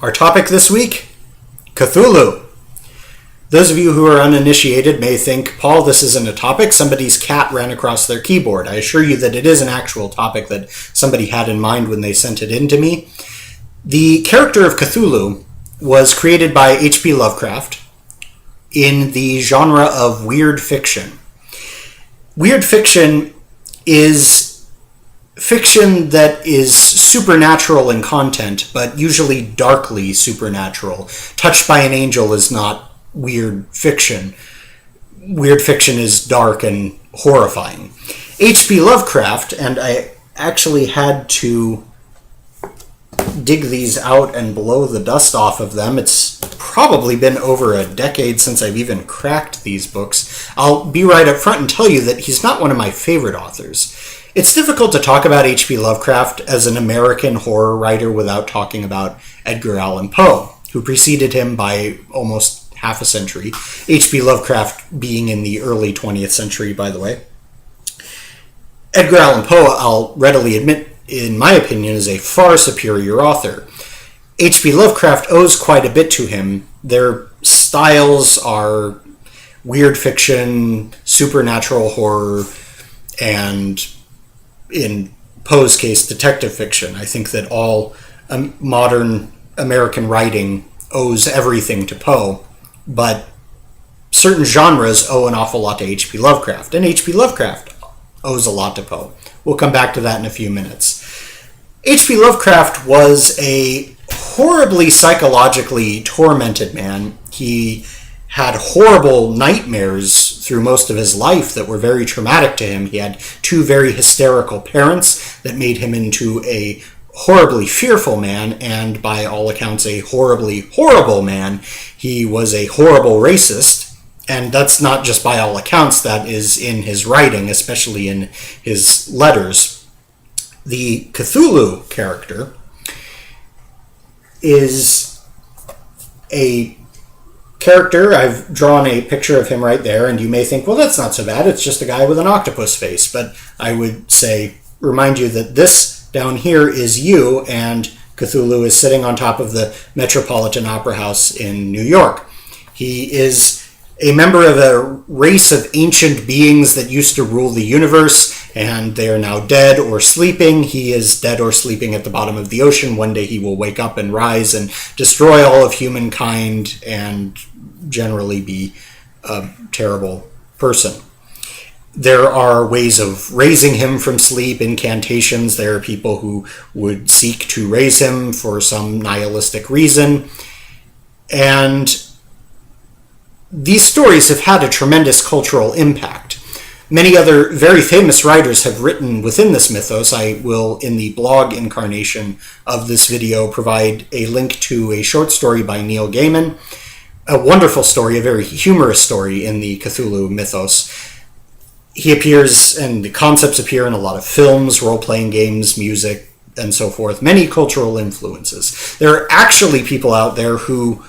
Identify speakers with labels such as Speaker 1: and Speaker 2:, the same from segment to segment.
Speaker 1: Our topic this week, Cthulhu. Those of you who are uninitiated may think, Paul, this isn't a topic. Somebody's cat ran across their keyboard. I assure you that it is an actual topic that somebody had in mind when they sent it in to me. The character of Cthulhu was created by H.P. Lovecraft in the genre of weird fiction. Weird fiction is fiction that is supernatural in content, but usually darkly supernatural. Touched by an Angel is not weird fiction. Weird fiction is dark and horrifying. H.P. Lovecraft, and I actually had to dig these out and blow the dust off of them. It's probably been over a decade since I've even cracked these books. I'll be right up front and tell you that he's not one of my favorite authors. It's difficult to talk about H.P. Lovecraft as an American horror writer without talking about Edgar Allan Poe, who preceded him by almost half a century. H.P. Lovecraft being in the early 20th century, by the way. Edgar Allan Poe, I'll readily admit, in my opinion, is a far superior author. H.P. Lovecraft owes quite a bit to him. Their styles are weird fiction, supernatural horror, and in Poe's case, detective fiction. I think that all modern American writing owes everything to Poe, but certain genres owe an awful lot to H.P. Lovecraft, and H.P. Lovecraft owes a lot to Poe. We'll come back to that in a few minutes. H.P. Lovecraft was a horribly psychologically tormented man. He had horrible nightmares through most of his life that were very traumatic to him. He had two very hysterical parents that made him into a horribly fearful man, and by all accounts a horribly horrible man. He was a horrible racist, and that's not just by all accounts, that is in his writing, especially in his letters. The Cthulhu character is a character. I've drawn a picture of him right there, and you may think, well, that's not so bad. It's just a guy with an octopus face. But I would remind you that this down here is you, and Cthulhu is sitting on top of the Metropolitan Opera House in New York. He is a member of a race of ancient beings that used to rule the universe, and they are now dead or sleeping. He is dead or sleeping at the bottom of the ocean. One day he will wake up and rise and destroy all of humankind and generally be a terrible person. There are ways of raising him from sleep, incantations. There are people who would seek to raise him for some nihilistic reason. And these stories have had a tremendous cultural impact. Many other very famous writers have written within this mythos. I will, in the blog incarnation of this video, provide a link to a short story by Neil Gaiman. A wonderful story, a very humorous story in the Cthulhu mythos. He appears, and the concepts appear in a lot of films, role-playing games, music, and so forth. Many cultural influences. There are actually people out there who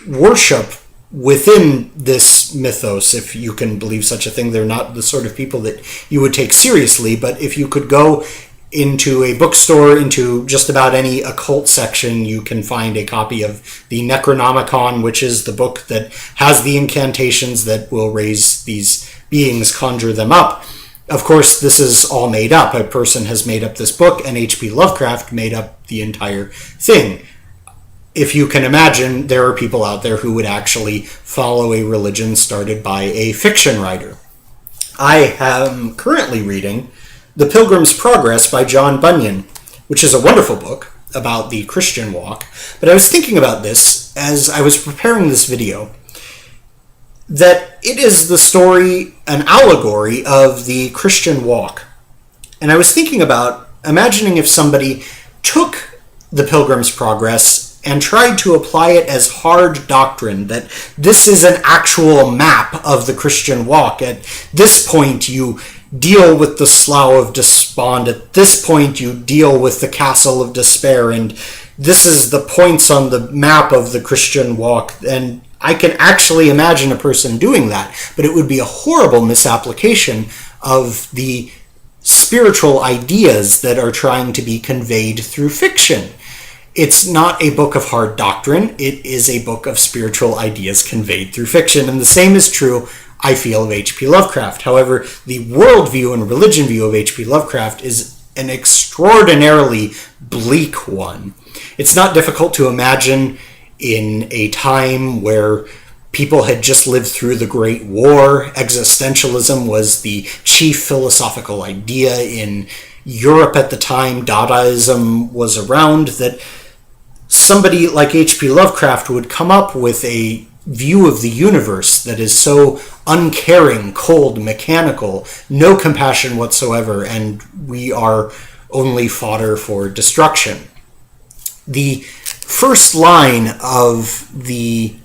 Speaker 1: worship within this mythos, if you can believe such a thing. They're not the sort of people that you would take seriously, but if you could go into a bookstore, into just about any occult section, you can find a copy of the Necronomicon, which is the book that has the incantations that will raise these beings, conjure them up. Of course, this is all made up. A person has made up this book, and H.P. Lovecraft made up the entire thing. If you can imagine, there are people out there who would actually follow a religion started by a fiction writer. I am currently reading The Pilgrim's Progress by John Bunyan, which is a wonderful book about the Christian walk. But I was thinking about this as I was preparing this video, that it is the story, an allegory of the Christian walk. And I was thinking about imagining if somebody took The Pilgrim's Progress and tried to apply it as hard doctrine, that this is an actual map of the Christian walk. At this point, you deal with the Slough of Despond. At this point, you deal with the Castle of Despair. And this is the points on the map of the Christian walk. And I can actually imagine a person doing that, but it would be a horrible misapplication of the spiritual ideas that are trying to be conveyed through fiction. It's not a book of hard doctrine. It is a book of spiritual ideas conveyed through fiction. And the same is true, I feel, of H.P. Lovecraft. However, the worldview and religion view of H.P. Lovecraft is an extraordinarily bleak one. It's not difficult to imagine in a time where people had just lived through the Great War. Existentialism was the chief philosophical idea in Europe at the time. Dadaism was around. That somebody like H.P. Lovecraft would come up with a view of the universe that is so uncaring, cold, mechanical, no compassion whatsoever, and we are only fodder for destruction. The first line of the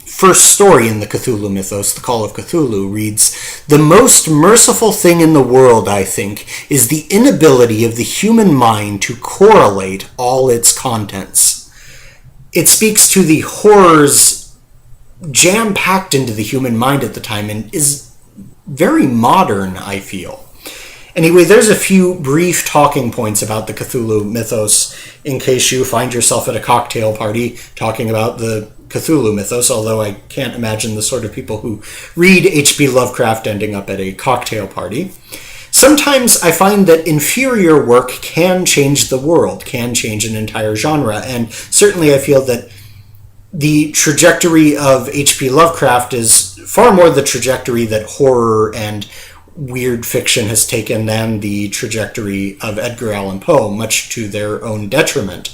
Speaker 1: first story in the Cthulhu mythos, The Call of Cthulhu, reads, "The most merciful thing in the world, I think, is the inability of the human mind to correlate all its contents." It speaks to the horrors jam-packed into the human mind at the time and is very modern, I feel. Anyway, there's a few brief talking points about the Cthulhu mythos in case you find yourself at a cocktail party talking about the Cthulhu mythos, although I can't imagine the sort of people who read H.P. Lovecraft ending up at a cocktail party. Sometimes I find that inferior work can change the world, can change an entire genre, and certainly I feel that the trajectory of H.P. Lovecraft is far more the trajectory that horror and weird fiction has taken than the trajectory of Edgar Allan Poe, much to their own detriment.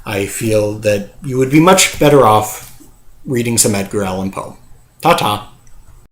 Speaker 1: I feel that you would be much better off reading some Edgar Allan Poe. Ta-ta.